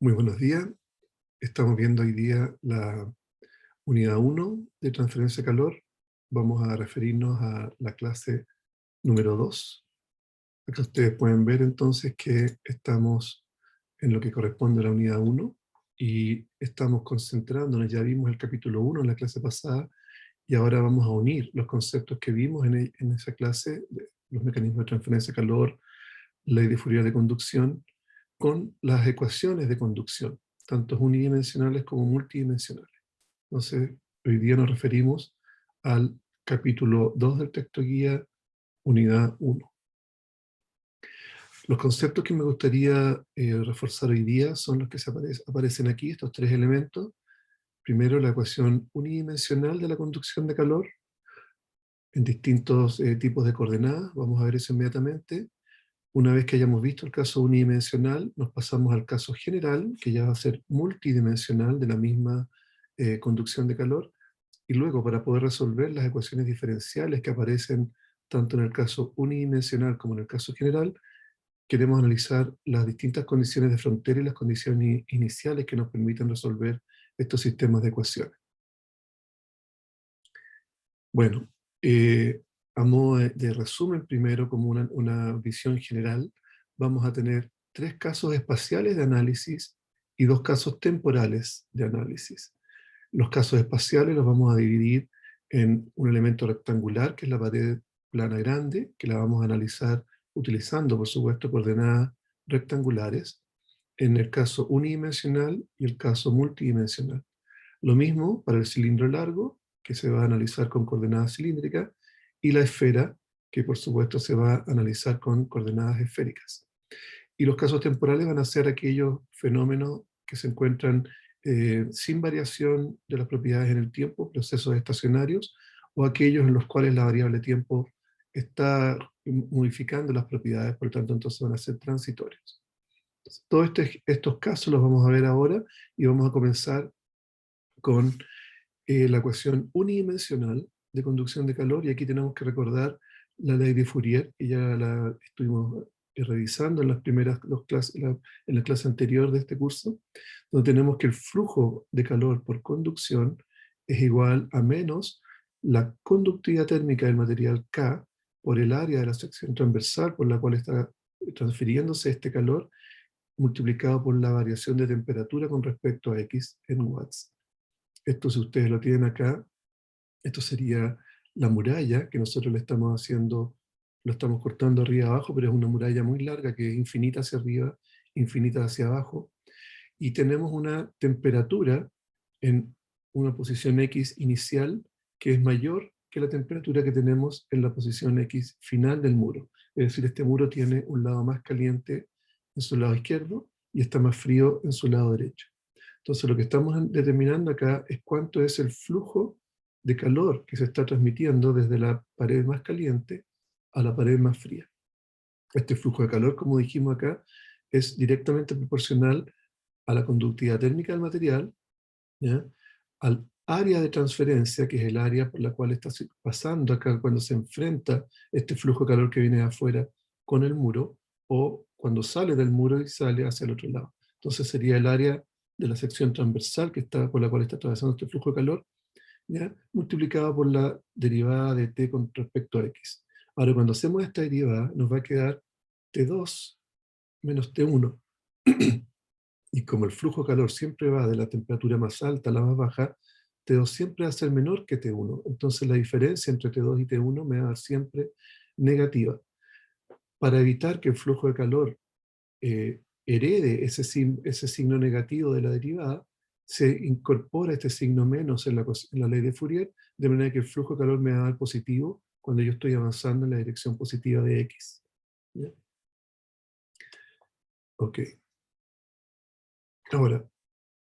Muy buenos días. Estamos viendo hoy día la unidad 1 de transferencia de calor. Vamos a referirnos a la clase número 2. Acá ustedes pueden ver entonces que estamos en lo que corresponde a la unidad 1 y estamos concentrándonos, ya vimos el capítulo 1 en la clase pasada y ahora vamos a unir los conceptos que vimos en esa clase, los mecanismos de transferencia de calor, ley de Fourier de conducción, con las ecuaciones de conducción, tanto unidimensionales como multidimensionales. Entonces, hoy día nos referimos al capítulo 2 del texto guía, unidad 1. Los conceptos que me gustaría reforzar hoy día son los que aparecen aquí, estos tres elementos. Primero, la ecuación unidimensional de la conducción de calor en distintos tipos de coordenadas. Vamos a ver eso inmediatamente. Una vez que hayamos visto el caso unidimensional, nos pasamos al caso general, que ya va a ser multidimensional de la misma conducción de calor, y luego para poder resolver las ecuaciones diferenciales que aparecen tanto en el caso unidimensional como en el caso general, queremos analizar las distintas condiciones de frontera y las condiciones iniciales que nos permiten resolver estos sistemas de ecuaciones. Bueno, a modo de resumen, primero, como una visión general, vamos a tener tres casos espaciales de análisis y dos casos temporales de análisis. Los casos espaciales los vamos a dividir en un elemento rectangular, que es la pared plana grande, que la vamos a analizar utilizando, por supuesto, coordenadas rectangulares, en el caso unidimensional y el caso multidimensional. Lo mismo para el cilindro largo, que se va a analizar con coordenadas cilíndricas, y la esfera, que por supuesto se va a analizar con coordenadas esféricas. Y los casos temporales van a ser aquellos fenómenos que se encuentran sin variación de las propiedades en el tiempo, procesos estacionarios, o aquellos en los cuales la variable tiempo está modificando las propiedades, por lo tanto entonces van a ser transitorios. Todos estos casos los vamos a ver ahora y vamos a comenzar con la ecuación unidimensional de conducción de calor, y aquí tenemos que recordar la ley de Fourier, que ya la estuvimos revisando en las primeras en la clase anterior de este curso, donde tenemos que el flujo de calor por conducción es igual a menos la conductividad térmica del material K por el área de la sección transversal por la cual está transfiriéndose este calor, multiplicado por la variación de temperatura con respecto a X en watts. Esto, si ustedes lo tienen acá, esto sería la muralla que nosotros le estamos haciendo, lo estamos cortando arriba y abajo, pero es una muralla muy larga que es infinita hacia arriba, infinita hacia abajo, y tenemos una temperatura en una posición X inicial que es mayor que la temperatura que tenemos en la posición X final del muro. Es decir, este muro tiene un lado más caliente en su lado izquierdo y está más frío en su lado derecho. Entonces lo que estamos determinando acá es cuánto es el flujo de calor que se está transmitiendo desde la pared más caliente a la pared más fría. Este flujo de calor, como dijimos acá, es directamente proporcional a la conductividad térmica del material, ¿ya?, al área de transferencia, que es el área por la cual está pasando acá cuando se enfrenta este flujo de calor que viene de afuera con el muro, o cuando sale del muro y sale hacia el otro lado. Entonces sería el área de la sección transversal que está, por la cual está atravesando este flujo de calor, ¿ya?, multiplicado por la derivada de t con respecto a x. Ahora, cuando hacemos esta derivada, nos va a quedar T2 menos T1. Y como el flujo de calor siempre va de la temperatura más alta a la más baja, T2 siempre va a ser menor que T1. Entonces la diferencia entre T2 y T1 me va a dar siempre negativa. Para evitar que el flujo de calor herede ese signo negativo de la derivada, se incorpora este signo menos en la ley de Fourier, de manera que el flujo de calor me va a dar positivo cuando yo estoy avanzando en la dirección positiva de X. ¿Ya? Ok. Ahora,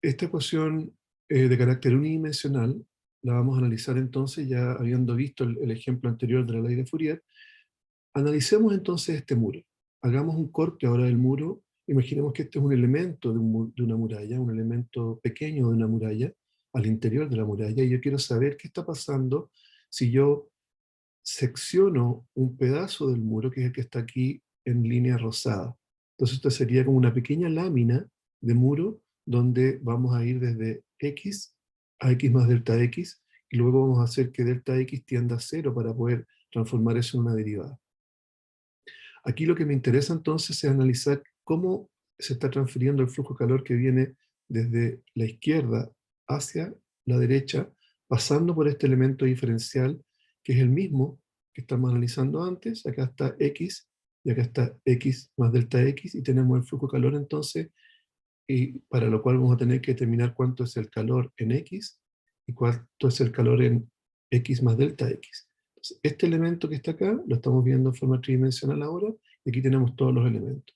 esta ecuación de carácter unidimensional la vamos a analizar entonces, ya habiendo visto el ejemplo anterior de la ley de Fourier. Analicemos entonces este muro. Hagamos un corte ahora del muro. Imaginemos que este es un elemento de una muralla, un elemento pequeño de una muralla, al interior de la muralla, y yo quiero saber qué está pasando si yo secciono un pedazo del muro, que es el que está aquí en línea rosada. Entonces esta sería como una pequeña lámina de muro donde vamos a ir desde x a x más delta x, y luego vamos a hacer que delta x tienda a 0 para poder transformar eso en una derivada. Aquí lo que me interesa entonces es analizar cómo se está transfiriendo el flujo de calor que viene desde la izquierda hacia la derecha, pasando por este elemento diferencial, que es el mismo que estamos analizando antes. Acá está x, y acá está x más delta x, y tenemos el flujo de calor entonces, y para lo cual vamos a tener que determinar cuánto es el calor en x, y cuánto es el calor en x más delta x. Entonces, este elemento que está acá, lo estamos viendo en forma tridimensional ahora, y aquí tenemos todos los elementos.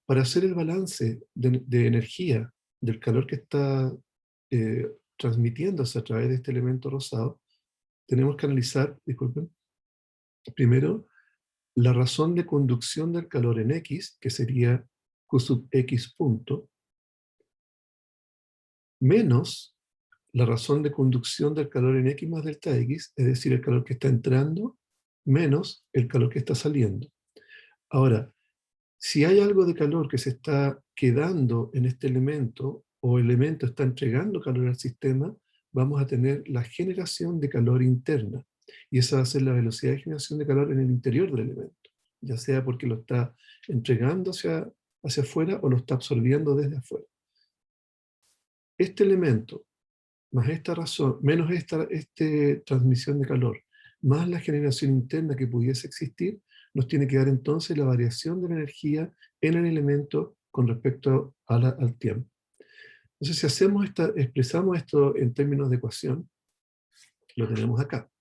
Para hacer el balance de energía del calor que está transmitiéndose a través de este elemento rosado, tenemos que analizar, disculpen, primero, la razón de conducción del calor en x, que sería Q sub x punto, menos la razón de conducción del calor en x más delta x, es decir, el calor que está entrando, menos el calor que está saliendo. Ahora, si hay algo de calor que se está quedando en este elemento, o el elemento está entregando calor al sistema, vamos a tener la generación de calor interna. Y esa va a ser la velocidad de generación de calor en el interior del elemento, ya sea porque lo está entregando hacia afuera o lo está absorbiendo desde afuera. Este elemento, más esta razón, menos esta transmisión de calor, más la generación interna que pudiese existir, nos tiene que dar entonces la variación de la energía en el elemento con respecto al tiempo. Entonces, si expresamos esto en términos de ecuación, lo tenemos acá.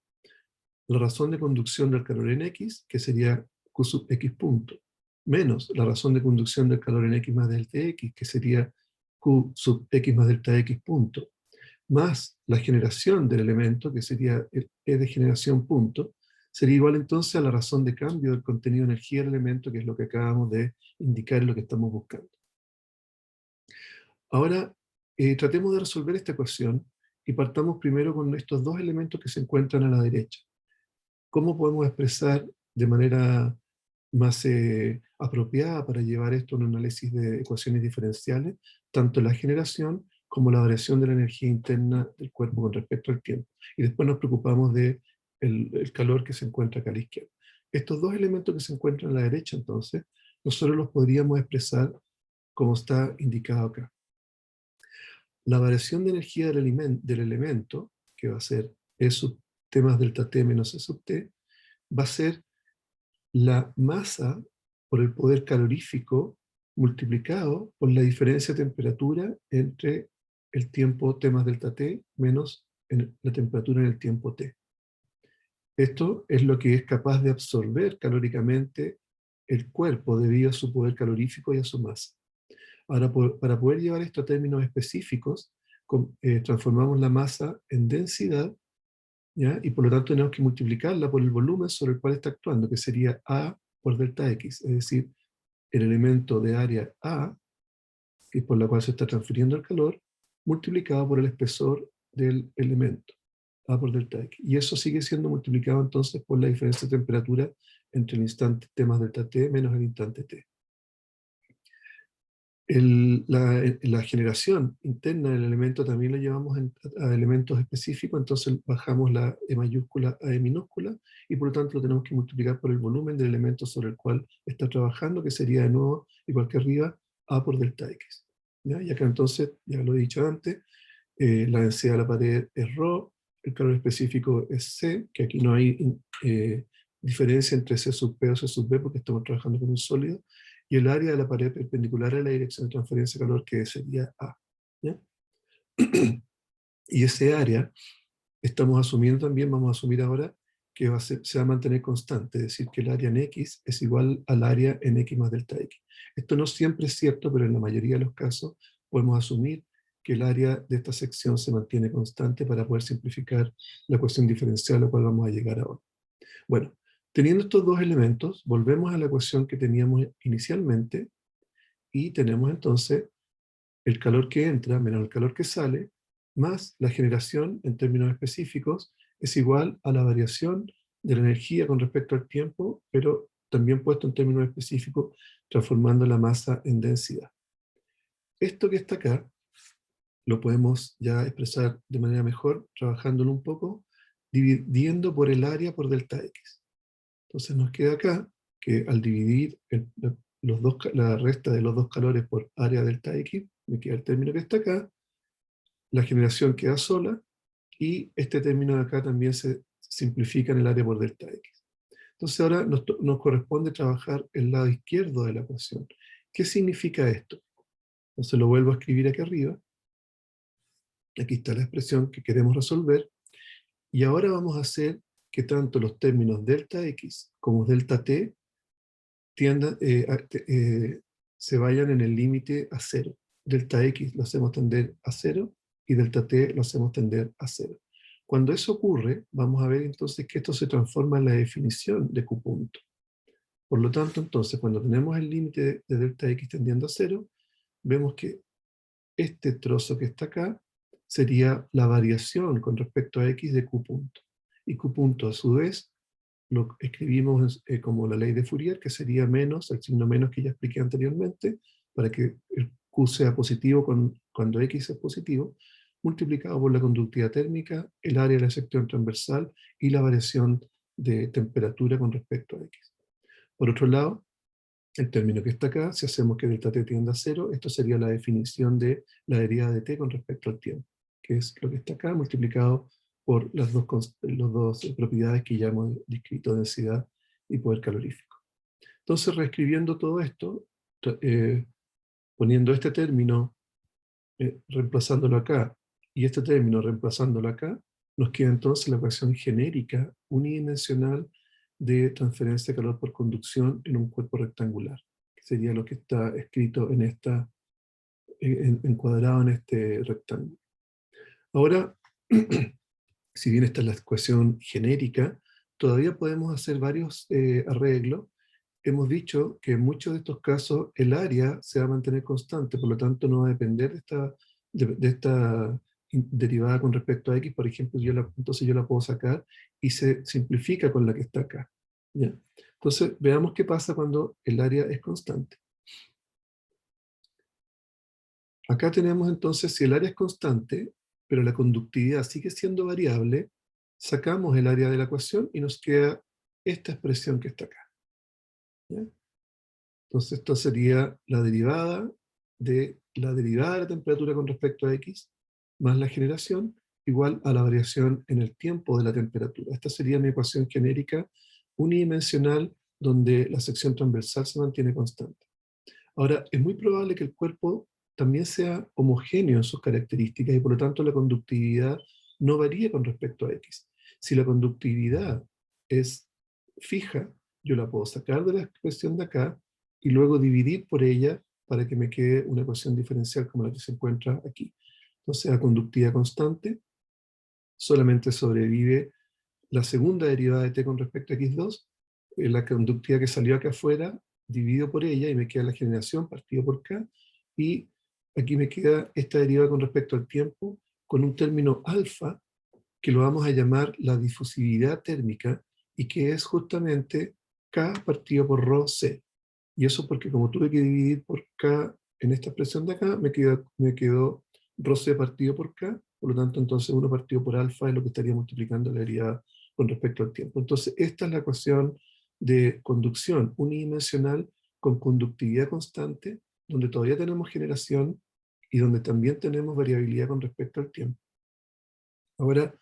La razón de conducción del calor en x, que sería Q sub x punto, menos la razón de conducción del calor en x más delta x, que sería Q sub x más delta x punto, más la generación del elemento, que sería E de generación punto, sería igual entonces a la razón de cambio del contenido de energía del elemento, que es lo que acabamos de indicar en lo que estamos buscando. Ahora, tratemos de resolver esta ecuación y partamos primero con estos dos elementos que se encuentran a la derecha. ¿Cómo podemos expresar de manera más apropiada para llevar esto a un análisis de ecuaciones diferenciales, tanto la generación como la variación de la energía interna del cuerpo con respecto al tiempo? Y después nos preocupamos de el calor que se encuentra acá a la izquierda. Estos dos elementos que se encuentran a la derecha, entonces, nosotros los podríamos expresar como está indicado acá. La variación de energía del elemento, que va a ser E sub t más delta t menos E sub t, va a ser la masa por el poder calorífico multiplicado por la diferencia de temperatura entre el tiempo t más delta t menos la temperatura en el tiempo t. Esto es lo que es capaz de absorber calóricamente el cuerpo debido a su poder calorífico y a su masa. Ahora, para poder llevar esto a términos específicos, transformamos la masa en densidad, ¿ya? Y por lo tanto tenemos que multiplicarla por el volumen sobre el cual está actuando, que sería A por delta X, es decir, el elemento de área A, que es por la cual se está transfiriendo el calor, multiplicado por el espesor del elemento, A por delta X. Y eso sigue siendo multiplicado entonces por la diferencia de temperatura entre el instante T más delta T menos el instante T. La generación interna del elemento también la llevamos a elementos específicos, entonces bajamos la E mayúscula a E minúscula, y por lo tanto lo tenemos que multiplicar por el volumen del elemento sobre el cual está trabajando, que sería de nuevo, igual que arriba, A por delta X. ¿Ya? Y acá entonces, ya lo he dicho antes, la densidad de la pared es ρ, el calor específico es C, que aquí no hay diferencia entre C sub P o C sub B porque estamos trabajando con un sólido, y el área de la pared perpendicular a la dirección de transferencia de calor, que sería A. ¿Ya? Y ese área, estamos asumiendo también, vamos a asumir ahora, que se va a mantener constante, es decir, que el área en X es igual al área en X más delta X. Esto no siempre es cierto, pero en la mayoría de los casos podemos asumir que el área de esta sección se mantiene constante para poder simplificar la ecuación diferencial a la cual vamos a llegar ahora. Bueno, teniendo estos dos elementos, volvemos a la ecuación que teníamos inicialmente y tenemos entonces el calor que entra menos el calor que sale, más la generación en términos específicos es igual a la variación de la energía con respecto al tiempo, pero también puesto en términos específicos, transformando la masa en densidad. Esto que está acá lo podemos ya expresar de manera mejor, trabajándolo un poco, dividiendo por el área por delta X. Entonces nos queda acá que al dividir la resta de los dos calores por área delta X, me queda el término que está acá, la generación queda sola, y este término de acá también se simplifica en el área por delta X. Entonces ahora nos corresponde trabajar el lado izquierdo de la ecuación. ¿Qué significa esto? Entonces lo vuelvo a escribir aquí arriba. Aquí está la expresión que queremos resolver. Y ahora vamos a hacer que tanto los términos delta X como delta T tiendan, se vayan en el límite a cero. Delta X lo hacemos tender a cero y delta T lo hacemos tender a cero. Cuando eso ocurre, vamos a ver entonces que esto se transforma en la definición de Q punto. Por lo tanto, entonces, cuando tenemos el límite de delta X tendiendo a cero, vemos que este trozo que está acá sería la variación con respecto a X de Q punto. Y Q punto, a su vez, lo escribimos como la ley de Fourier, que sería menos, el signo menos que ya expliqué anteriormente, para que el Q sea positivo cuando X es positivo, multiplicado por la conductividad térmica, el área de la sección transversal y la variación de temperatura con respecto a X. Por otro lado, el término que está acá, si hacemos que delta t tienda a cero, esto sería la definición de la derivada de t con respecto al tiempo, que es lo que está acá multiplicado por las dos propiedades que ya hemos descrito, densidad y poder calorífico. Entonces, reescribiendo todo esto, poniendo este término, reemplazándolo acá, y este término reemplazándolo acá, nos queda entonces la ecuación genérica unidimensional de transferencia de calor por conducción en un cuerpo rectangular, que sería lo que está escrito en encuadrado en este rectángulo. Ahora, si bien esta es la ecuación genérica, todavía podemos hacer varios arreglos. Hemos dicho que en muchos de estos casos el área se va a mantener constante, por lo tanto no va a depender de esta derivada con respecto a X. Por ejemplo, entonces yo la puedo sacar y se simplifica con la que está acá. ¿Ya? Entonces veamos qué pasa cuando el área es constante. Acá tenemos entonces, si el área es constante, pero la conductividad sigue siendo variable, sacamos el área de la ecuación y nos queda esta expresión que está acá. ¿Ya? Entonces esto sería la derivada de la temperatura con respecto a X más la generación igual a la variación en el tiempo de la temperatura. Esta sería mi ecuación genérica unidimensional donde la sección transversal se mantiene constante. Ahora, es muy probable que el cuerpo también sea homogéneo en sus características y por lo tanto la conductividad no varíe con respecto a X. Si la conductividad es fija, yo la puedo sacar de la expresión de acá y luego dividir por ella para que me quede una ecuación diferencial como la que se encuentra aquí. Entonces, la conductividad constante solamente sobrevive la segunda derivada de t con respecto a x2, la conductividad que salió acá afuera, dividido por ella y me queda la generación partido por k, y aquí me queda esta derivada con respecto al tiempo con un término alfa que lo vamos a llamar la difusividad térmica y que es justamente k partido por rho c. Y eso porque como tuve que dividir por k en esta expresión de acá, me quedó rho c partido por k, por lo tanto entonces 1 partido por alfa es lo que estaría multiplicando la derivada con respecto al tiempo. Entonces esta es la ecuación de conducción unidimensional con conductividad constante, donde todavía tenemos generación y donde también tenemos variabilidad con respecto al tiempo. Ahora,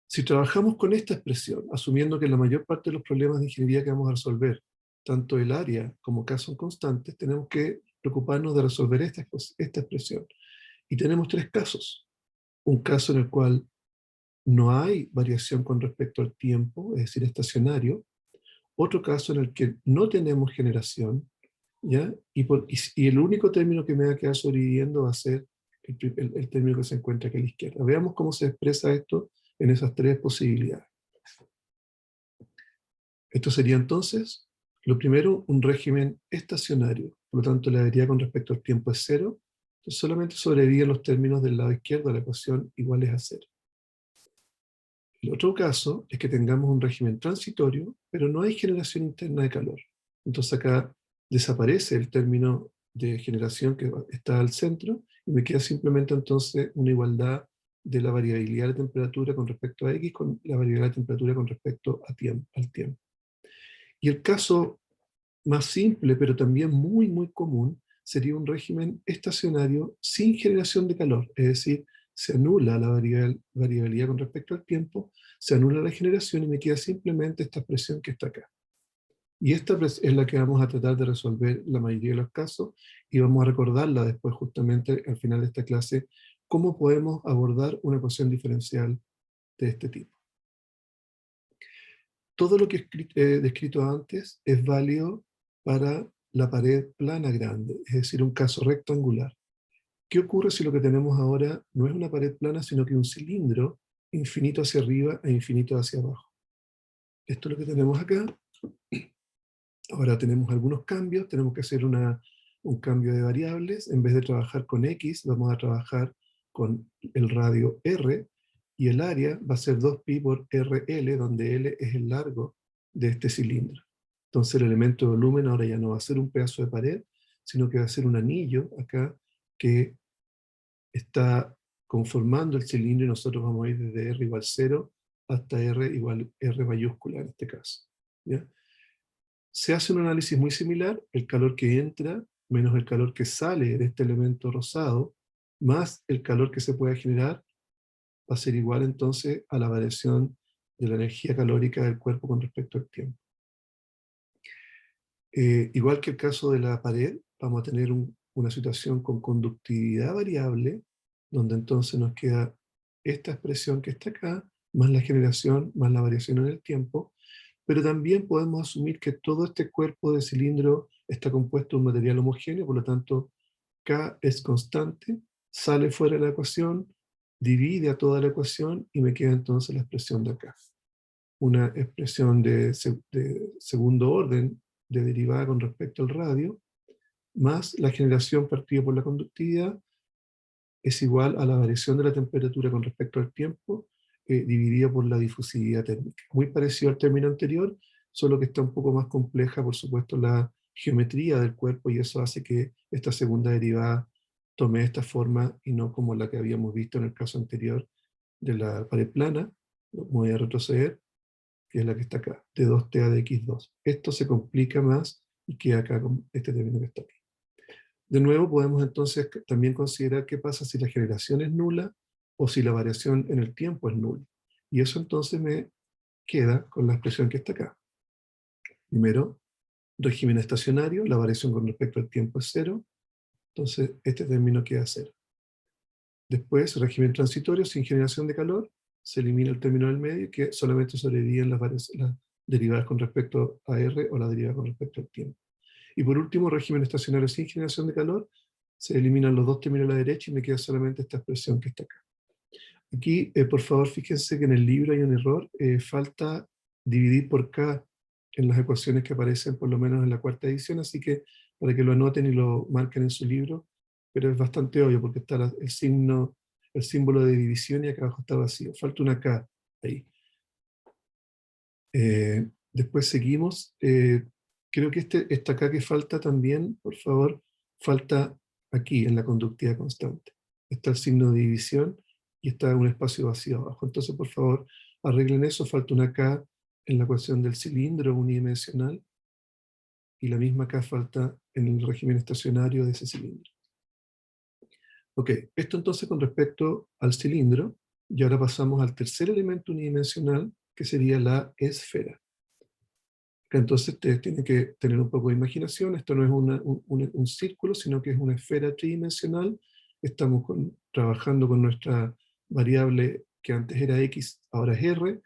si trabajamos con esta expresión, asumiendo que la mayor parte de los problemas de ingeniería que vamos a resolver, tanto el área como K son constantes, tenemos que preocuparnos de resolver esta expresión. Y tenemos tres casos. Un caso en el cual no hay variación con respecto al tiempo, es decir, estacionario. Otro caso en el que no tenemos generación, ¿ya? Y el único término que me va a quedar sobreviviendo va a ser el término que se encuentra aquí a la izquierda. Veamos cómo se expresa esto en esas tres posibilidades. Esto sería entonces, lo primero, un régimen estacionario. Por lo tanto, la derivada con respecto al tiempo es cero. Entonces solamente sobreviven los términos del lado izquierdo de la ecuación iguales a cero. El otro caso es que tengamos un régimen transitorio, pero no hay generación interna de calor. Entonces acá desaparece el término de generación que está al centro y me queda simplemente entonces una igualdad de la variabilidad de temperatura con respecto a X con la variabilidad de temperatura con respecto al tiempo. Y el caso más simple, pero también muy, muy común, sería un régimen estacionario sin generación de calor, es decir, se anula la variabilidad con respecto al tiempo, se anula la generación y me queda simplemente esta expresión que está acá. Y esta es la que vamos a tratar de resolver la mayoría de los casos y vamos a recordarla después justamente al final de esta clase, cómo podemos abordar una ecuación diferencial de este tipo. Todo lo que he descrito antes es válido para la pared plana grande, es decir, un caso rectangular. ¿Qué ocurre si lo que tenemos ahora no es una pared plana, sino que un cilindro infinito hacia arriba e infinito hacia abajo? Esto es lo que tenemos acá. Ahora tenemos algunos cambios, tenemos que hacer un cambio de variables. En vez de trabajar con X, vamos a trabajar con el radio R, y el área va a ser 2pi por RL, donde L es el largo de este cilindro. Entonces el elemento de volumen ahora ya no va a ser un pedazo de pared, sino que va a ser un anillo acá que está conformando el cilindro, y nosotros vamos a ir desde R igual 0 hasta R igual R mayúscula en este caso. ¿Ya? Se hace un análisis muy similar: el calor que entra menos el calor que sale de este elemento rosado, más el calor que se puede generar, va a ser igual entonces a la variación de la energía calórica del cuerpo con respecto al tiempo. Igual que el caso de la pared, vamos a tener una situación con conductividad variable, donde entonces nos queda esta expresión que está acá, más la generación, más la variación en el tiempo, pero también podemos asumir que todo este cuerpo de cilindro está compuesto de un material homogéneo, por lo tanto, K es constante, sale fuera de la ecuación, divide a toda la ecuación y me queda entonces la expresión de acá. Una expresión de segundo orden de derivada con respecto al radio, más la generación partida por la conductividad, es igual a la variación de la temperatura con respecto al tiempo, dividida por la difusividad térmica. Muy parecido al término anterior, solo que está un poco más compleja, por supuesto, la geometría del cuerpo, y eso hace que esta segunda derivada tome esta forma y no como la que habíamos visto en el caso anterior de la pared plana. Voy a retroceder, que es la que está acá, de 2t a de x2. Esto se complica más y queda acá con este término que está aquí. De nuevo, podemos entonces también considerar qué pasa si la generación es nula o si la variación en el tiempo es nula. Y eso entonces me queda con la expresión que está acá. Primero, régimen estacionario, la variación con respecto al tiempo es cero, entonces este término queda cero. Después, régimen transitorio sin generación de calor, se elimina el término del medio, que solamente sobreviven las derivadas con respecto a R o la derivada con respecto al tiempo. Y por último, régimen estacionario sin generación de calor, se eliminan los dos términos a la derecha y me queda solamente esta expresión que está acá. Aquí, por favor, fíjense que en el libro hay un error, falta dividir por K en las ecuaciones que aparecen por lo menos en la cuarta edición, así que para que lo anoten y lo marquen en su libro, pero es bastante obvio porque está el símbolo de división y acá abajo está vacío, falta una K ahí. Después seguimos, creo que esta K que falta también, por favor, falta aquí en la conductividad constante. Está el signo de división y está un espacio vacío abajo. Entonces, por favor, arreglen eso. Falta una K en la ecuación del cilindro unidimensional y la misma K falta en el régimen estacionario de ese cilindro. Ok, esto entonces con respecto al cilindro, y ahora pasamos al tercer elemento unidimensional, que sería la esfera. Entonces ustedes tienen que tener un poco de imaginación. Esto no es un círculo, sino que es una esfera tridimensional. Estamos trabajando con nuestra variable que antes era x, ahora es r,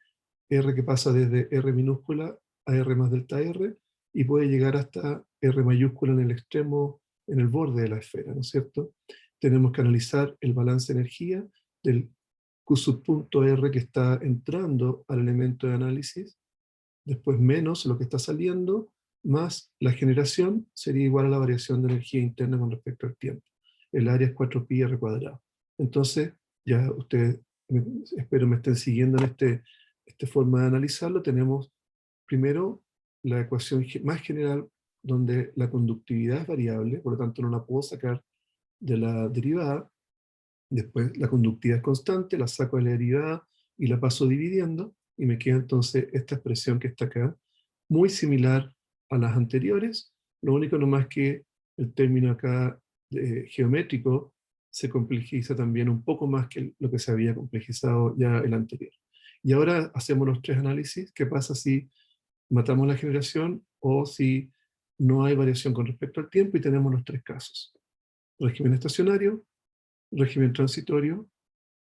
r que pasa desde r minúscula a r más delta r, y puede llegar hasta r mayúscula en el extremo, en el borde de la esfera, ¿no es cierto? Tenemos que analizar el balance de energía del q subpunto r que está entrando al elemento de análisis, después menos lo que está saliendo, más la generación, sería igual a la variación de energía interna con respecto al tiempo. El área es 4pi r cuadrado. Entonces, ya ustedes, espero me estén siguiendo en esta forma de analizarlo. Tenemos primero la ecuación más general, donde la conductividad es variable, por lo tanto no la puedo sacar de la derivada, después la conductividad es constante, la saco de la derivada y la paso dividiendo, y me queda entonces esta expresión que está acá, muy similar a las anteriores, lo único nomás que el término acá geométrico se complejiza también un poco más que lo que se había complejizado ya el anterior. Y ahora hacemos los tres análisis. ¿Qué pasa si matamos la generación o si no hay variación con respecto al tiempo? Y tenemos los tres casos: régimen estacionario, régimen transitorio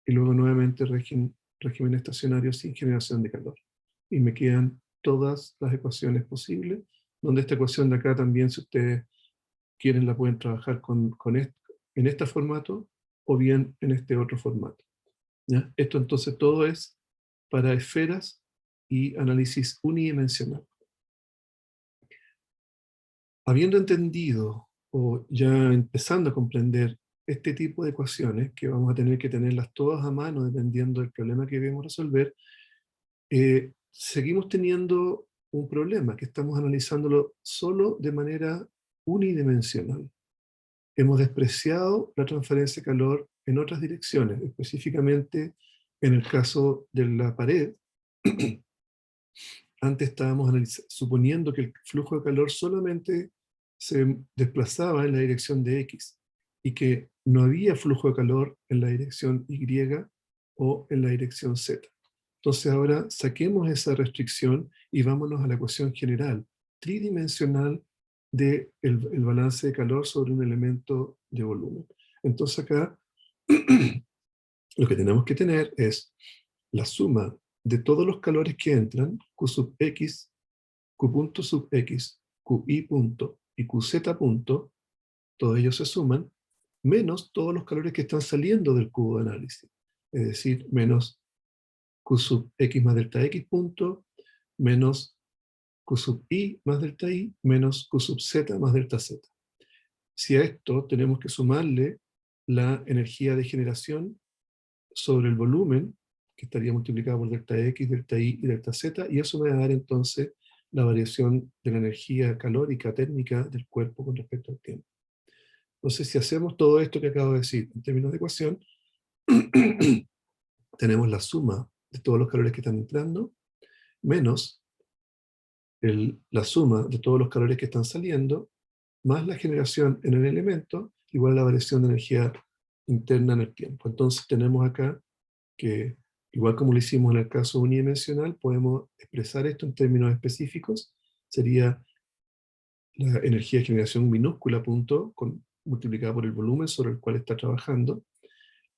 y luego nuevamente régimen estacionario sin generación de calor. Y me quedan todas las ecuaciones posibles, donde esta ecuación de acá también, si ustedes quieren, la pueden trabajar en este formato o bien en este otro formato. ¿Ya? Esto entonces todo es para esferas y análisis unidimensional. Habiendo entendido o ya empezando a comprender este tipo de ecuaciones, que vamos a tener que tenerlas todas a mano dependiendo del problema que debemos resolver, seguimos teniendo un problema, que estamos analizándolo solo de manera unidimensional. Hemos despreciado la transferencia de calor en otras direcciones, específicamente en el caso de la pared. Antes estábamos suponiendo que el flujo de calor solamente se desplazaba en la dirección de X y que no había flujo de calor en la dirección Y o en la dirección Z. Entonces ahora saquemos esa restricción y vámonos a la ecuación general, tridimensional del el balance de calor sobre un elemento de volumen. Entonces acá lo que tenemos que tener es la suma de todos los calores que entran, Q sub X, Q punto sub X, QI punto y QZ punto, todos ellos se suman, menos todos los calores que están saliendo del cubo de análisis. Es decir, menos Q sub X más delta X punto, menos Q sub I más delta I, menos Q sub Z más delta Z. Si a esto tenemos que sumarle la energía de generación sobre el volumen, que estaría multiplicado por delta X, delta Y y delta Z, y eso me va a dar entonces la variación de la energía calórica térmica del cuerpo con respecto al tiempo. Entonces, si hacemos todo esto que acabo de decir en términos de ecuación, tenemos la suma de todos los calores que están entrando, menos la suma de todos los calores que están saliendo, más la generación en el elemento, igual a la variación de energía interna en el tiempo. Entonces tenemos acá que, igual como lo hicimos en el caso unidimensional, podemos expresar esto en términos específicos. Sería la energía de generación minúscula punto multiplicada por el volumen sobre el cual está trabajando.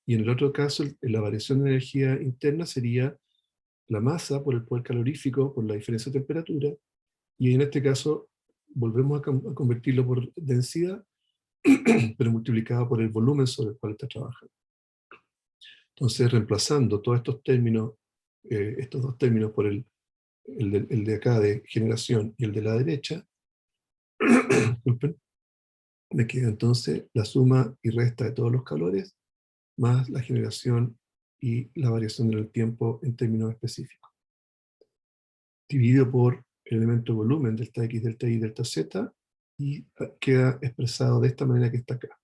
Y en el otro caso, la variación de energía interna sería la masa por el poder calorífico, por la diferencia de temperatura. Y en este caso, volvemos a convertirlo por densidad, pero multiplicado por el volumen sobre el cual está trabajando. Entonces, reemplazando todos estos términos, estos dos términos por el de acá de generación y el de la derecha, disculpen, me queda entonces la suma y resta de todos los calores más la generación y la variación en el tiempo en términos específicos, dividido por el elemento volumen, delta X, delta Y, delta Z, y queda expresado de esta manera que está acá.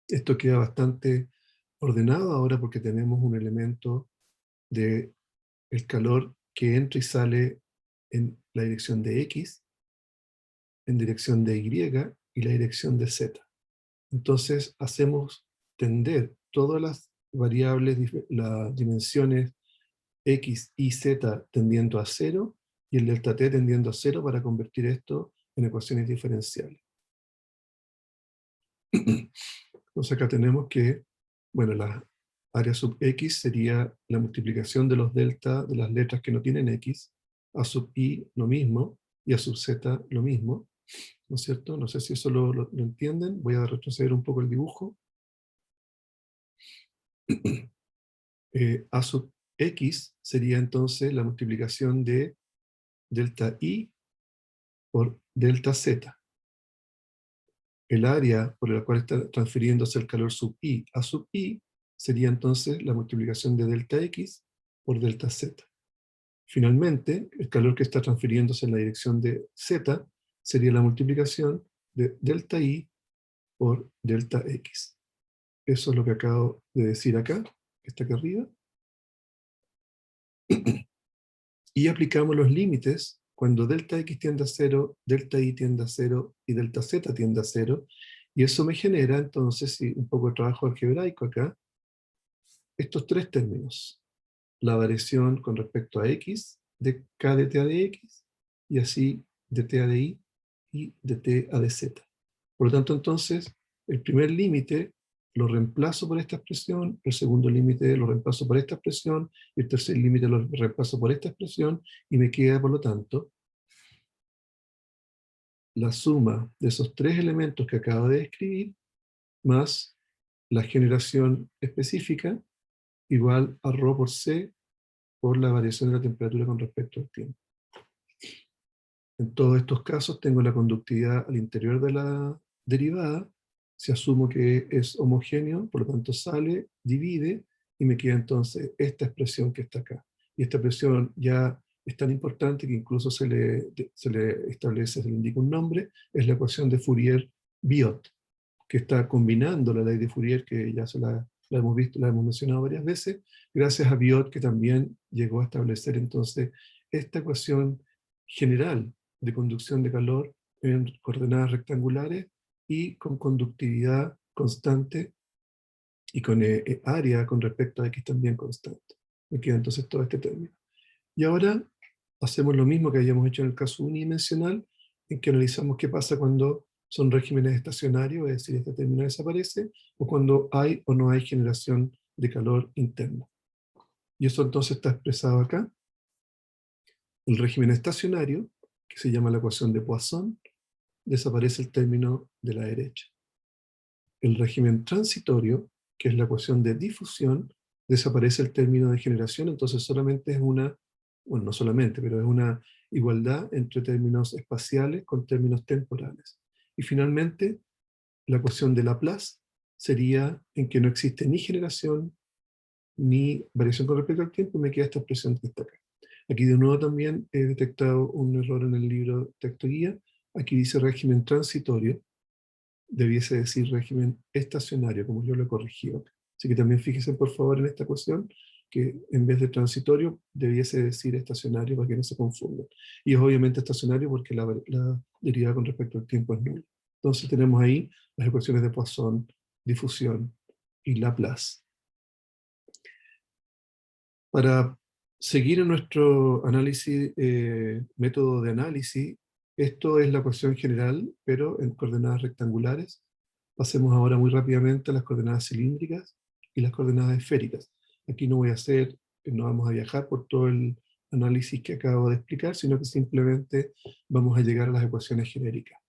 Esto queda bastante ordenado ahora porque tenemos un elemento de el calor que entra y sale en la dirección de X, en dirección de Y y la dirección de Z. Entonces hacemos tender todas las variables, las dimensiones X, Y, Z tendiendo a 0 y el delta T tendiendo a 0 para convertir esto en ecuaciones diferenciales. Entonces acá tenemos que, bueno, la área sub X sería la multiplicación de los delta de las letras que no tienen X, a sub I lo mismo, y a sub Z lo mismo, ¿no es cierto? No sé si eso lo entienden. Voy a retroceder un poco el dibujo. A sub X sería entonces la multiplicación de delta I por delta Z. El área por la cual está transfiriéndose el calor sub I a sub I sería entonces la multiplicación de delta X por delta Z. Finalmente, el calor que está transfiriéndose en la dirección de Z sería la multiplicación de delta I por delta X. Eso es lo que acabo de decir acá, que está acá arriba. Y aplicamos los límites cuando delta x tiende a 0, delta y tiende a 0 y delta z tiende a 0. Y eso me genera entonces un poco de trabajo algebraico acá, estos tres términos. La variación con respecto a x, de k de t a de x, y así de t a de y de t a de z. Por lo tanto, entonces, el primer límite lo reemplazo por esta expresión, el segundo límite lo reemplazo por esta expresión, y el tercer límite lo reemplazo por esta expresión, y me queda, por lo tanto, la suma de esos tres elementos que acabo de escribir, más la generación específica, igual a ρ por c, por la variación de la temperatura con respecto al tiempo. En todos estos casos tengo la conductividad al interior de la derivada, si asumo que es homogéneo, por lo tanto sale, divide, y me queda entonces esta expresión que está acá. Y esta expresión ya es tan importante que incluso se le establece, se le indica un nombre, es la ecuación de Fourier-Biot, que está combinando la ley de Fourier, que ya la hemos visto, la hemos mencionado varias veces, gracias a Biot, que también llegó a establecer entonces esta ecuación general de conducción de calor en coordenadas rectangulares y con conductividad constante y con área con respecto a x también constante. Me queda entonces todo este término. Y ahora hacemos lo mismo que habíamos hecho en el caso unidimensional, en que analizamos qué pasa cuando son regímenes estacionarios, es decir, este término desaparece, o cuando hay o no hay generación de calor interno. Y eso entonces está expresado acá. El régimen estacionario, que se llama la ecuación de Poisson, desaparece el término de la derecha. El régimen transitorio, que es la ecuación de difusión, desaparece el término de generación, entonces solamente es una, bueno, no solamente, pero es una igualdad entre términos espaciales con términos temporales. Y finalmente, la ecuación de Laplace sería en que no existe ni generación ni variación con respecto al tiempo, y me queda esta expresión que está acá. Aquí de nuevo también he detectado un error en el libro texto guía. Aquí dice régimen transitorio, debiese decir régimen estacionario, como yo lo he corregido. Así que también fíjense por favor en esta ecuación, que en vez de transitorio debiese decir estacionario para que no se confundan. Y es obviamente estacionario porque la derivada con respecto al tiempo es nula. Entonces tenemos ahí las ecuaciones de Poisson, difusión y Laplace. Para seguir en nuestro análisis, método de análisis, esto es la ecuación general, pero en coordenadas rectangulares. Pasemos ahora muy rápidamente a las coordenadas cilíndricas y las coordenadas esféricas. Aquí no voy a hacer, no vamos a viajar por todo el análisis que acabo de explicar, sino que simplemente vamos a llegar a las ecuaciones genéricas.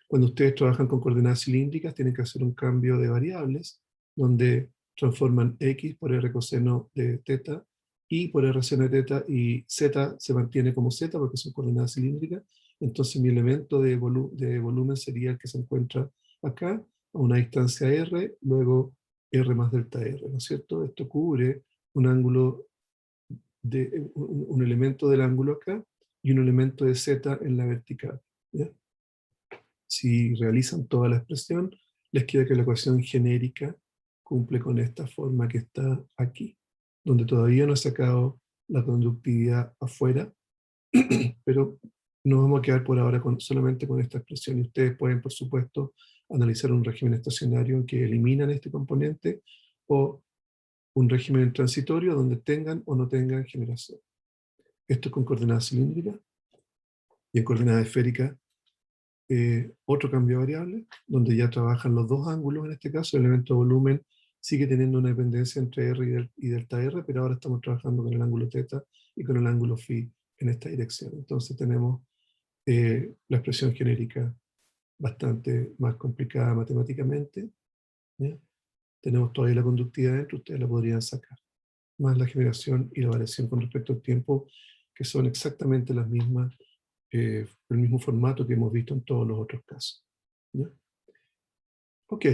Cuando ustedes trabajan con coordenadas cilíndricas, tienen que hacer un cambio de variables, donde transforman x por r coseno de teta, y por r seno de teta, y z se mantiene como z porque son coordenadas cilíndricas. Entonces mi elemento de volumen sería el que se encuentra acá, a una distancia r, luego r más delta r, ¿no es cierto? Esto cubre un ángulo, un elemento del ángulo acá, y un elemento de z en la vertical, ¿ya? Si realizan toda la expresión, les queda que la ecuación genérica cumple con esta forma que está aquí, donde todavía no he sacado la conductividad afuera, pero nos vamos a quedar por ahora solamente con esta expresión. Y ustedes pueden, por supuesto, analizar un régimen estacionario en que eliminan este componente, o un régimen transitorio donde tengan o no tengan generación. Esto es con coordenadas cilíndricas, y en coordenadas esféricas otro cambio de variable, donde ya trabajan los dos ángulos. En este caso el elemento volumen sigue teniendo una dependencia entre r y delta r, pero ahora estamos trabajando con el ángulo θ y con el ángulo φ en esta dirección. Entonces tenemos la expresión genérica bastante más complicada matemáticamente, ¿ya? Tenemos todavía la conductividad dentro, ustedes la podrían sacar, más la generación y la variación con respecto al tiempo, que son exactamente las mismas, el mismo formato que hemos visto en todos los otros casos, ¿ya? Ok,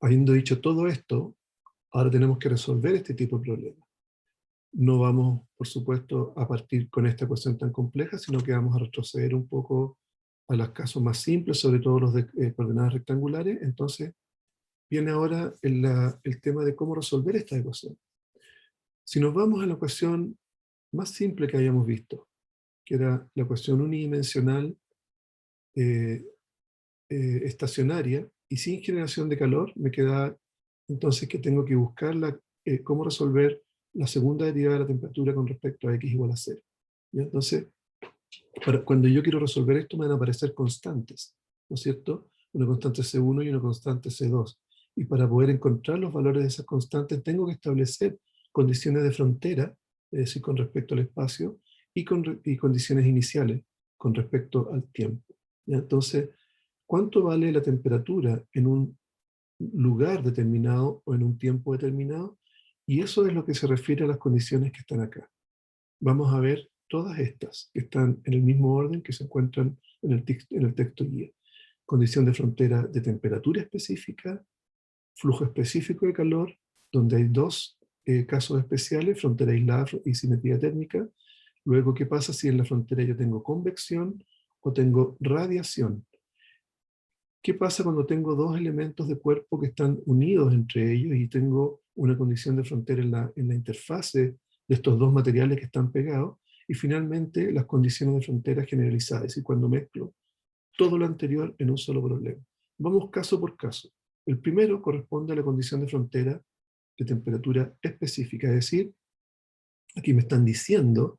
habiendo dicho todo esto, ahora tenemos que resolver este tipo de problemas. No vamos, por supuesto, a partir con esta ecuación tan compleja, sino que vamos a retroceder un poco a los casos más simples, sobre todo los de coordenadas rectangulares. Entonces, viene ahora el tema de cómo resolver esta ecuación. Si nos vamos a la ecuación más simple que hayamos visto, que era la ecuación unidimensional eh, estacionaria y sin generación de calor, me queda entonces que tengo que buscar cómo resolver la segunda derivada de la temperatura con respecto a x igual a 0. ¿Ya? Entonces, cuando yo quiero resolver esto me van a aparecer constantes, ¿no es cierto? Una constante C1 y una constante C2. Y para poder encontrar los valores de esas constantes tengo que establecer condiciones de frontera, es decir, con respecto al espacio, y condiciones iniciales con respecto al tiempo. ¿Ya? Entonces, ¿cuánto vale la temperatura en un lugar determinado o en un tiempo determinado? Y eso es lo que se refiere a las condiciones que están acá. Vamos a ver todas estas que están en el mismo orden que se encuentran en el texto guía. Condición de frontera de temperatura específica, flujo específico de calor, donde hay dos casos especiales, frontera aislada y simetría térmica. Luego, ¿qué pasa si en la frontera yo tengo convección o tengo radiación? ¿Qué pasa cuando tengo dos elementos de cuerpo que están unidos entre ellos y tengo una condición de frontera en la interfase de estos dos materiales que están pegados? Y finalmente, las condiciones de frontera generalizadas, es decir, cuando mezclo todo lo anterior en un solo problema. Vamos caso por caso. El primero corresponde a la condición de frontera de temperatura específica, es decir, aquí me están diciendo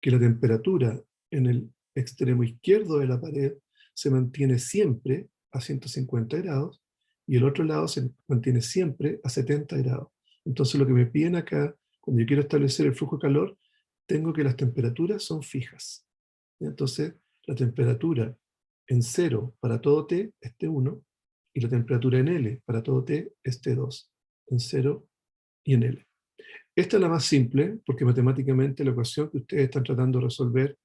que la temperatura en el extremo izquierdo de la pared se mantiene siempre a 150 grados y el otro lado se mantiene siempre a 70 grados. Entonces lo que me piden acá, cuando yo quiero establecer el flujo de calor, tengo que las temperaturas son fijas. Entonces la temperatura en 0 para todo T es T1 y la temperatura en L para todo T es T2, en 0 y en L. Esta es la más simple, porque matemáticamente la ecuación que ustedes están tratando de resolver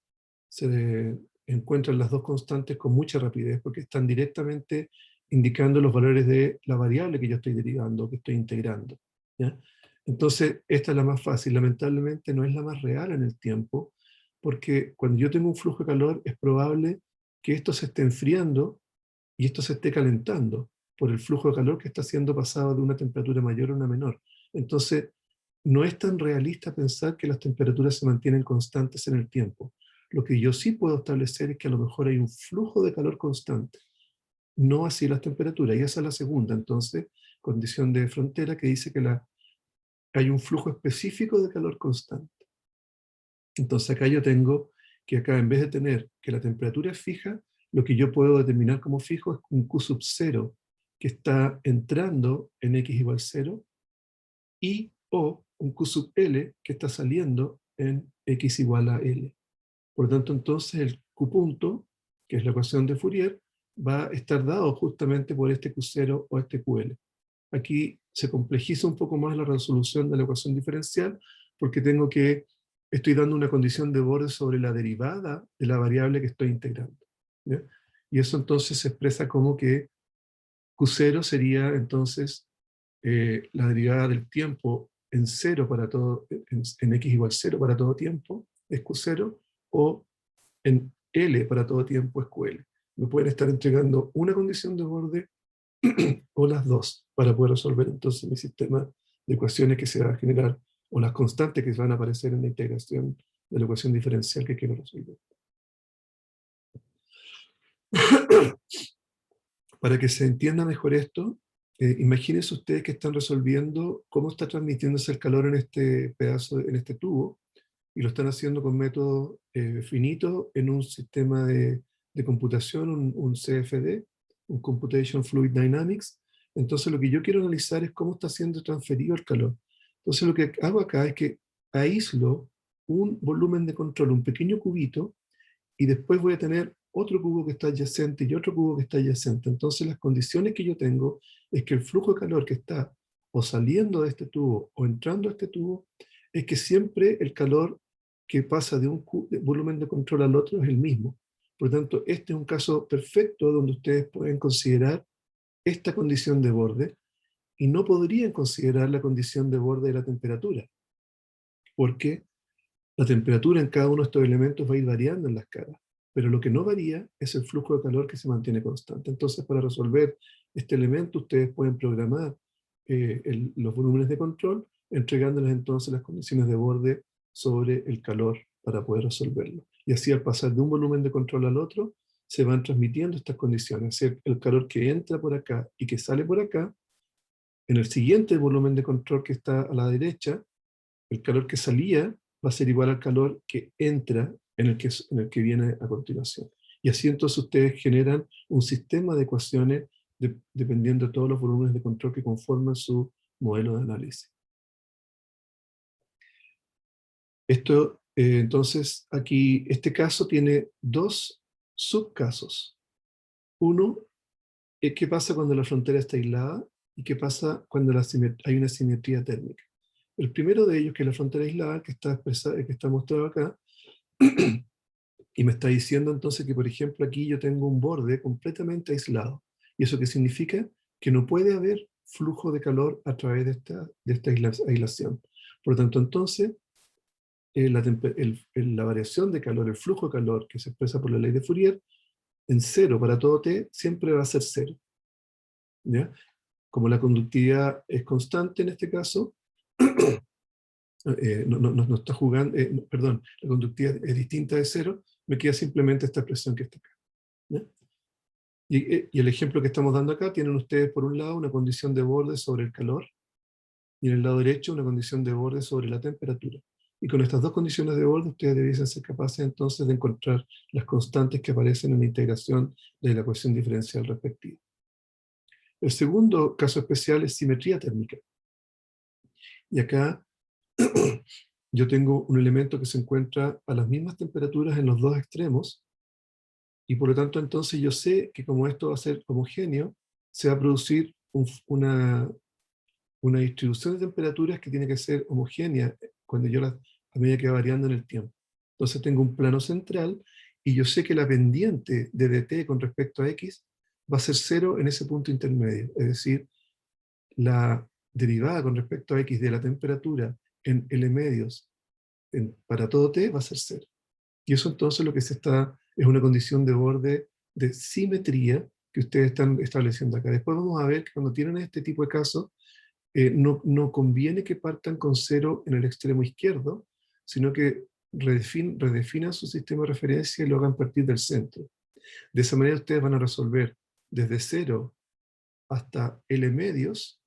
se encuentran las dos constantes con mucha rapidez, porque están directamente indicando los valores de la variable que yo estoy derivando, que estoy integrando. ¿Ya? Entonces, esta es la más fácil. Lamentablemente no es la más real en el tiempo, porque cuando yo tengo un flujo de calor es probable que esto se esté enfriando y esto se esté calentando por el flujo de calor que está siendo pasado de una temperatura mayor a una menor. Entonces, no es tan realista pensar que las temperaturas se mantienen constantes en el tiempo. Lo que yo sí puedo establecer es que a lo mejor hay un flujo de calor constante, no así las temperaturas, y esa es la segunda, entonces, condición de frontera que dice que hay un flujo específico de calor constante. Entonces acá yo tengo que acá en vez de tener que la temperatura es fija, lo que yo puedo determinar como fijo es un Q sub 0 que está entrando en x igual 0 y o un Q sub L que está saliendo en x igual a L. Por lo tanto, entonces el Q punto, que es la ecuación de Fourier, va a estar dado justamente por este Q0 o este QL. Aquí se complejiza un poco más la resolución de la ecuación diferencial porque estoy dando una condición de borde sobre la derivada de la variable que estoy integrando. ¿Ya? Y eso entonces se expresa como que Q0 sería entonces la derivada del tiempo en 0 para todo, en x igual 0 para todo tiempo, es Q0, o en L para todo tiempo es QL. Me pueden estar entregando una condición de borde o las dos para poder resolver entonces mi sistema de ecuaciones que se va a generar o las constantes que van a aparecer en la integración de la ecuación diferencial que quiero resolver. Para que se entienda mejor esto, imagínense ustedes que están resolviendo cómo está transmitiéndose el calor en este pedazo, en este tubo, y lo están haciendo con métodos finitos en un sistema de computación, un CFD, un Computation Fluid Dynamics. Entonces lo que yo quiero analizar es cómo está siendo transferido el calor. Entonces lo que hago acá es que aíslo un volumen de control, un pequeño cubito, y después voy a tener otro cubo que está adyacente y otro cubo que está adyacente. Entonces las condiciones que yo tengo es que el flujo de calor que está o saliendo de este tubo o entrando a este tubo, es que siempre el calor que pasa de un volumen de control al otro es el mismo. Por lo tanto, este es un caso perfecto donde ustedes pueden considerar esta condición de borde y no podrían considerar la condición de borde de la temperatura, porque la temperatura en cada uno de estos elementos va a ir variando en la escala, pero lo que no varía es el flujo de calor que se mantiene constante. Entonces, para resolver este elemento ustedes pueden programar los volúmenes de control, entregándoles entonces las condiciones de borde sobre el calor para poder resolverlo. Y así al pasar de un volumen de control al otro, se van transmitiendo estas condiciones. El calor que entra por acá y que sale por acá, en el siguiente volumen de control que está a la derecha, el calor que salía va a ser igual al calor que entra en el que viene a continuación. Y así entonces ustedes generan un sistema de ecuaciones dependiendo de todos los volúmenes de control que conforman su modelo de análisis. Esto, entonces, aquí, este caso tiene dos subcasos. Uno, ¿qué pasa cuando la frontera está aislada? ¿Y qué pasa cuando hay una simetría térmica? El primero de ellos, que es la frontera aislada, que está mostrado acá, y me está diciendo entonces que, por ejemplo, aquí yo tengo un borde completamente aislado. ¿Y eso qué significa? Que no puede haber flujo de calor a través de esta aislación. Por lo tanto, entonces, la variación de calor, el flujo de calor que se expresa por la ley de Fourier, en cero para todo T, siempre va a ser cero. ¿Ya? Como la conductividad es constante en este caso, no está jugando, perdón, la conductividad es distinta de cero, me queda simplemente esta expresión que está acá. ¿Ya? Y el ejemplo que estamos dando acá, tienen ustedes por un lado una condición de borde sobre el calor, y en el lado derecho una condición de borde sobre la temperatura. Y con estas dos condiciones de borde, ustedes debiesen ser capaces entonces de encontrar las constantes que aparecen en la integración de la ecuación diferencial respectiva. El segundo caso especial es simetría térmica. Y acá yo tengo un elemento que se encuentra a las mismas temperaturas en los dos extremos, y por lo tanto entonces yo sé que como esto va a ser homogéneo, se va a producir una distribución de temperaturas que tiene que ser homogénea cuando a medida que va variando en el tiempo. Entonces tengo un plano central y yo sé que la pendiente de dt con respecto a x va a ser cero en ese punto intermedio. Es decir, la derivada con respecto a x de la temperatura en L medios para todo t va a ser cero. Y eso entonces lo que es una condición de borde de simetría que ustedes están estableciendo acá. Después vamos a ver que cuando tienen este tipo de casos, no conviene que partan con cero en el extremo izquierdo, sino que redefinan su sistema de referencia y lo hagan partir del centro. De esa manera ustedes van a resolver desde cero hasta L medios,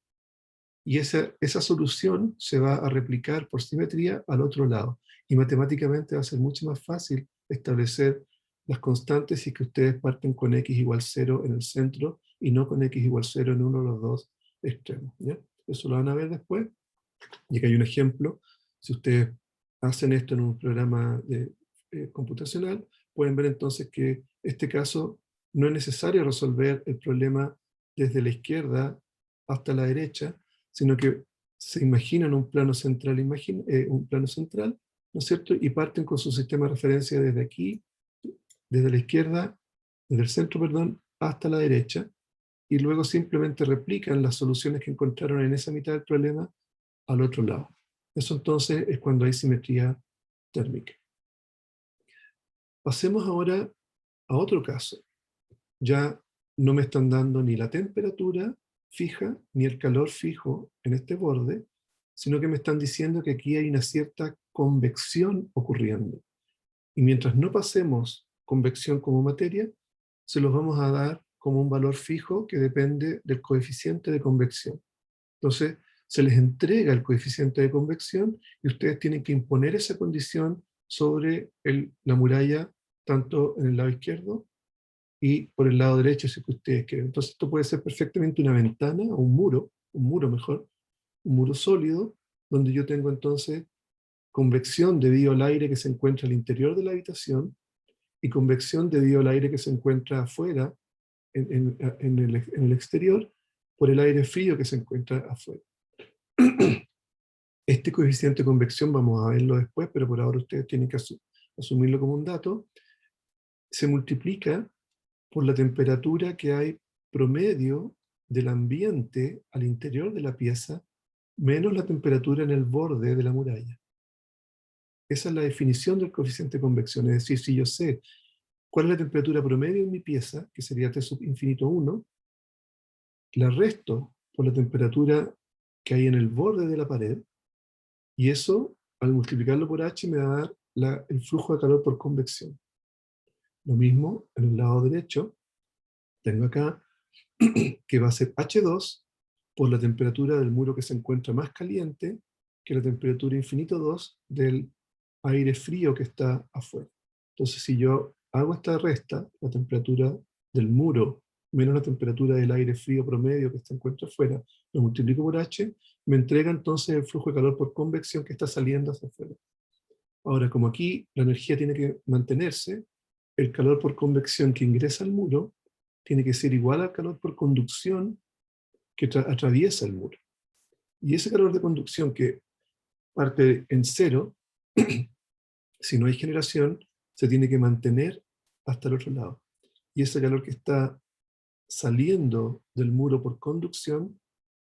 y esa solución se va a replicar por simetría al otro lado. Y matemáticamente va a ser mucho más fácil establecer las constantes si es que ustedes parten con x igual 0 en el centro y no con x igual 0 en uno de los dos extremos. ¿Ya? Eso lo van a ver después. Y aquí hay un ejemplo. Si ustedes hacen esto en un programa computacional, pueden ver entonces que este caso no es necesario resolver el problema desde la izquierda hasta la derecha, sino que se imaginan un plano central, ¿no es cierto? Y parten con su sistema de referencia desde aquí, desde la izquierda, desde el centro, perdón, hasta la derecha, y luego simplemente replican las soluciones que encontraron en esa mitad del problema al otro lado. Eso entonces es cuando hay simetría térmica. Pasemos ahora a otro caso. Ya no me están dando ni la temperatura fija ni el calor fijo en este borde, sino que me están diciendo que aquí hay una cierta convección ocurriendo. Y mientras no pasemos convección como materia, se los vamos a dar como un valor fijo que depende del coeficiente de convección. Entonces, se les entrega el coeficiente de convección y ustedes tienen que imponer esa condición sobre la muralla, tanto en el lado izquierdo y por el lado derecho, si que ustedes quieren. Entonces, esto puede ser perfectamente una ventana o un muro mejor, un muro sólido, donde yo tengo entonces convección debido al aire que se encuentra al interior de la habitación y convección debido al aire que se encuentra afuera, en el exterior, por el aire frío que se encuentra afuera. Este coeficiente de convección vamos a verlo después, pero por ahora ustedes tienen que asumirlo como un dato. Se multiplica por la temperatura que hay promedio del ambiente al interior de la pieza, menos la temperatura en el borde de la muralla. Esa es la definición del coeficiente de convección. Es decir, si yo sé cuál es la temperatura promedio en mi pieza, que sería T sub infinito 1, la resto por la temperatura que hay en el borde de la pared, y eso, al multiplicarlo por H, me va a dar el flujo de calor por convección. Lo mismo en el lado derecho, tengo acá que va a ser H2 por la temperatura del muro que se encuentra más caliente que la temperatura infinito 2 del aire frío que está afuera. Entonces, si yo hago esta resta, la temperatura del muro menos la temperatura del aire frío promedio que se encuentra afuera, lo multiplico por H, me entrega entonces el flujo de calor por convección que está saliendo hacia afuera. Ahora, como aquí la energía tiene que mantenerse, el calor por convección que ingresa al muro tiene que ser igual al calor por conducción que atraviesa el muro. Y ese calor de conducción que parte en cero, si no hay generación, se tiene que mantener hasta el otro lado. Y ese calor que está saliendo del muro por conducción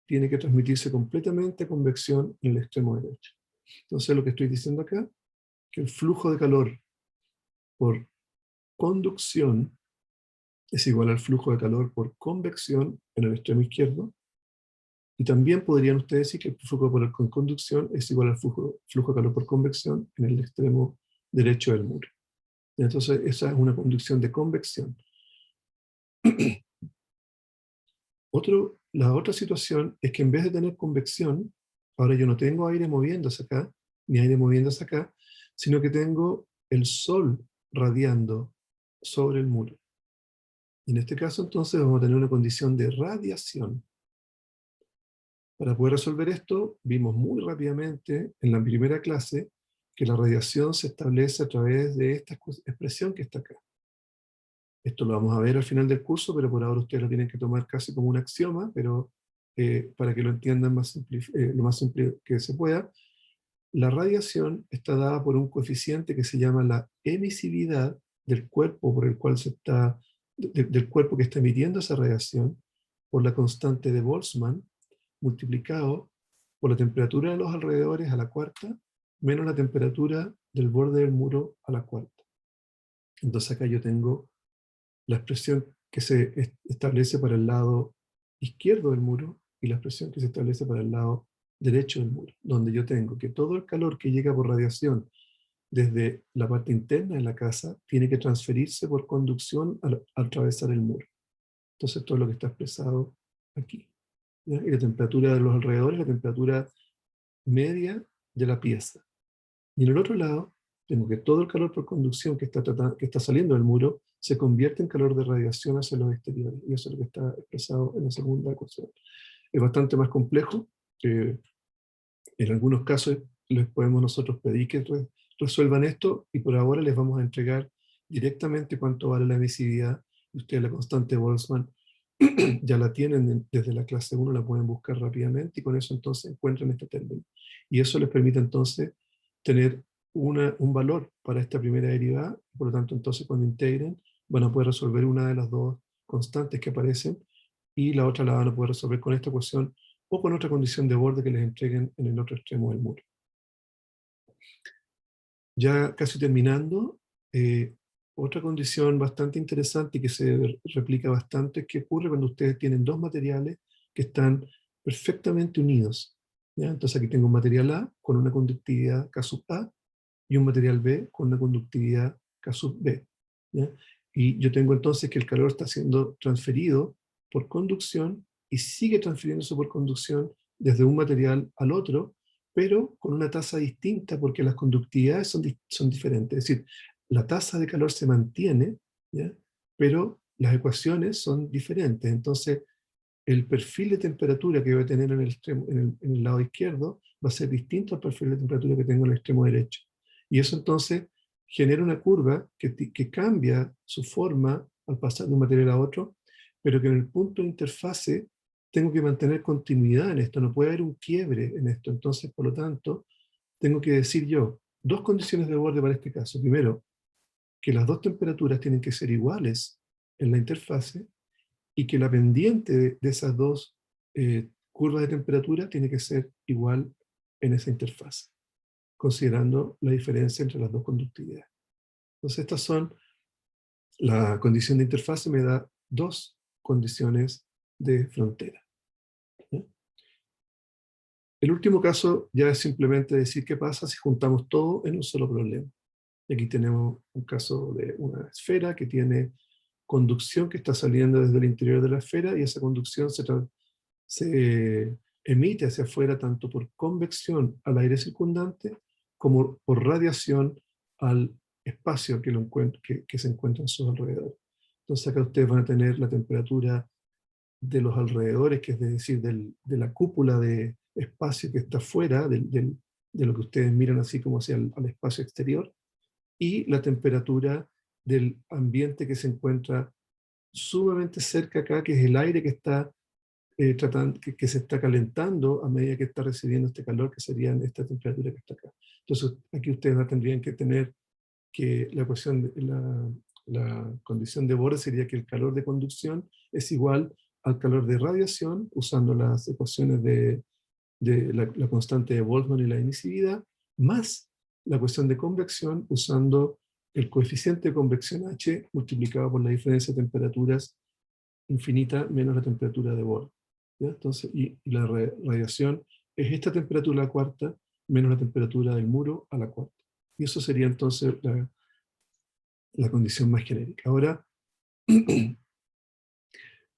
tiene que transmitirse completamente a convección en el extremo derecho. Entonces lo que estoy diciendo acá, que el flujo de calor por conducción es igual al flujo de calor por convección en el extremo izquierdo, y también podrían ustedes decir que el flujo de calor con conducción es igual al flujo de calor por convección en el extremo derecho del muro. Entonces esa es una conducción de convección. La otra situación es que en vez de tener convección, ahora yo no tengo aire moviéndose acá, ni aire moviéndose acá, sino que tengo el sol radiando sobre el muro. Y en este caso entonces vamos a tener una condición de radiación. Para poder resolver esto, vimos muy rápidamente en la primera clase que la radiación se establece a través de esta expresión que está acá. Esto lo vamos a ver al final del curso, pero por ahora ustedes lo tienen que tomar casi como un axioma, pero para que lo entiendan lo más simple que se pueda, la radiación está dada por un coeficiente que se llama la emisividad del cuerpo por el cual del cuerpo que está emitiendo esa radiación, por la constante de Boltzmann, multiplicado por la temperatura de los alrededores a la cuarta, menos la temperatura del borde del muro a la cuarta. Entonces acá yo tengo la expresión que se establece para el lado izquierdo del muro y la expresión que se establece para el lado derecho del muro, donde yo tengo que todo el calor que llega por radiación desde la parte interna de la casa tiene que transferirse por conducción al atravesar el muro. Entonces todo lo que está expresado aquí. ¿Ya? Y la temperatura de los alrededores, la temperatura media de la pieza. Y en el otro lado, tengo que todo el calor por conducción que está saliendo del muro se convierte en calor de radiación hacia los exteriores. Y eso es lo que está expresado en la segunda ecuación. Es bastante más complejo. En algunos casos les podemos nosotros pedir que resuelvan esto, y por ahora les vamos a entregar directamente cuánto vale la emisividad. Y ustedes la constante Boltzmann ya la tienen desde la clase 1, la pueden buscar rápidamente y con eso entonces encuentran este término. Y eso les permite entonces tener un valor para esta primera derivada. Por lo tanto, entonces cuando integren van a poder resolver una de las dos constantes que aparecen, y la otra la van a poder resolver con esta ecuación o con otra condición de borde que les entreguen en el otro extremo del muro. Ya casi terminando, otra condición bastante interesante y que se replica bastante es que ocurre cuando ustedes tienen dos materiales que están perfectamente unidos. ¿Ya? Entonces aquí tengo un material A con una conductividad K sub A y un material B con una conductividad K sub B. ¿Ya? Y yo tengo entonces que el calor está siendo transferido por conducción y sigue transfiriéndose por conducción desde un material al otro, pero con una tasa distinta porque las conductividades son diferentes. Es decir, la tasa de calor se mantiene, ¿ya? Pero las ecuaciones son diferentes. Entonces, el perfil de temperatura que voy a tener en el, extremo, en el lado izquierdo va a ser distinto al perfil de temperatura que tengo en el extremo derecho. Y eso entonces genera una curva que cambia su forma al pasar de un material a otro, pero que en el punto de interfase tengo que mantener continuidad en esto, no puede haber un quiebre en esto. Entonces, por lo tanto, tengo que decir yo dos condiciones de borde para este caso. Primero, que las dos temperaturas tienen que ser iguales en la interfase, y que la pendiente de esas dos curvas de temperatura tiene que ser igual en esa interfaz, considerando la diferencia entre las dos conductividades. Entonces estas son, la condición de interfase me da dos condiciones de frontera. El último caso ya es simplemente decir qué pasa si juntamos todo en un solo problema. Y aquí tenemos un caso de una esfera que tiene conducción que está saliendo desde el interior de la esfera, y esa conducción se emite hacia afuera tanto por convección al aire circundante como por radiación al espacio que se encuentra en sus alrededores. Entonces acá ustedes van a tener la temperatura de los alrededores, que es decir, de la cúpula de espacio que está fuera de lo que ustedes miran así como hacia al espacio exterior, y la temperatura del ambiente que se encuentra sumamente cerca acá, que es el aire que está que se está calentando a medida que está recibiendo este calor, que sería esta temperatura que está acá. Entonces, aquí ustedes tendrían que tener que la condición de borde sería que el calor de conducción es igual al calor de radiación, usando las ecuaciones de la constante de Boltzmann y la emisividad, más la cuestión de convección usando el coeficiente de convección H multiplicado por la diferencia de temperaturas infinita menos la temperatura de borde. ¿Ya? Entonces, y la radiación es esta temperatura a la cuarta menos la temperatura del muro a la cuarta. Y eso sería entonces la condición más genérica. Ahora,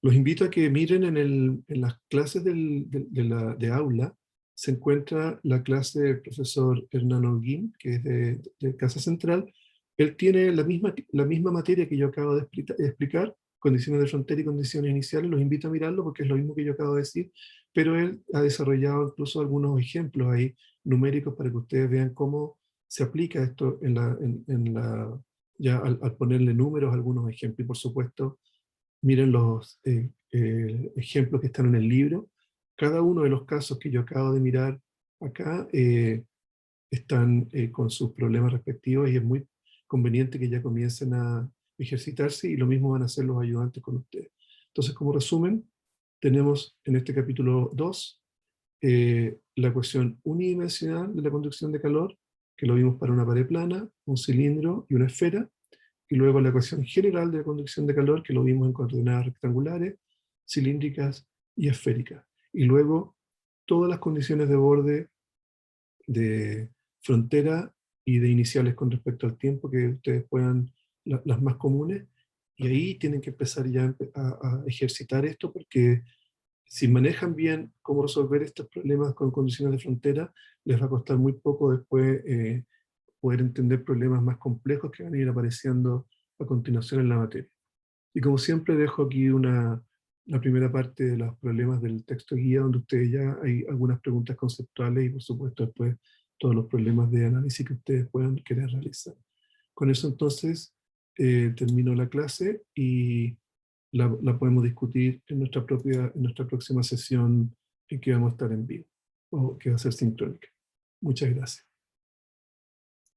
los invito a que miren en las clases de aula, se encuentra la clase del profesor Hernán Holguín, que es de Casa Central. Él tiene la misma materia que yo acabo de explicar, condiciones de frontera y condiciones iniciales. Los invito a mirarlo porque es lo mismo que yo acabo de decir, pero él ha desarrollado incluso algunos ejemplos ahí numéricos para que ustedes vean cómo se aplica esto ya al ponerle números a algunos ejemplos. Y por supuesto, miren los ejemplos que están en el libro. Cada uno de los casos que yo acabo de mirar acá están con sus problemas respectivos, y es muy conveniente que ya comiencen a ejercitarse, y lo mismo van a hacer los ayudantes con ustedes. Entonces, como resumen, tenemos en este capítulo 2 la ecuación unidimensional de la conducción de calor, que lo vimos para una pared plana, un cilindro y una esfera, y luego la ecuación general de la conducción de calor, que lo vimos en coordenadas rectangulares, cilíndricas y esféricas. Y luego todas las condiciones de borde, de frontera y de iniciales con respecto al tiempo que ustedes puedan, las más comunes, y ahí tienen que empezar ya a ejercitar esto, porque si manejan bien cómo resolver estos problemas con condiciones de frontera, les va a costar muy poco después poder entender problemas más complejos que van a ir apareciendo a continuación en la materia. Y como siempre dejo aquí la primera parte de los problemas del texto guía, donde ustedes ya hay algunas preguntas conceptuales y por supuesto después todos los problemas de análisis que ustedes puedan querer realizar. Con eso entonces termino la clase, y la podemos discutir en nuestra próxima sesión en que vamos a estar en vivo, o que va a ser sincrónica. Muchas gracias.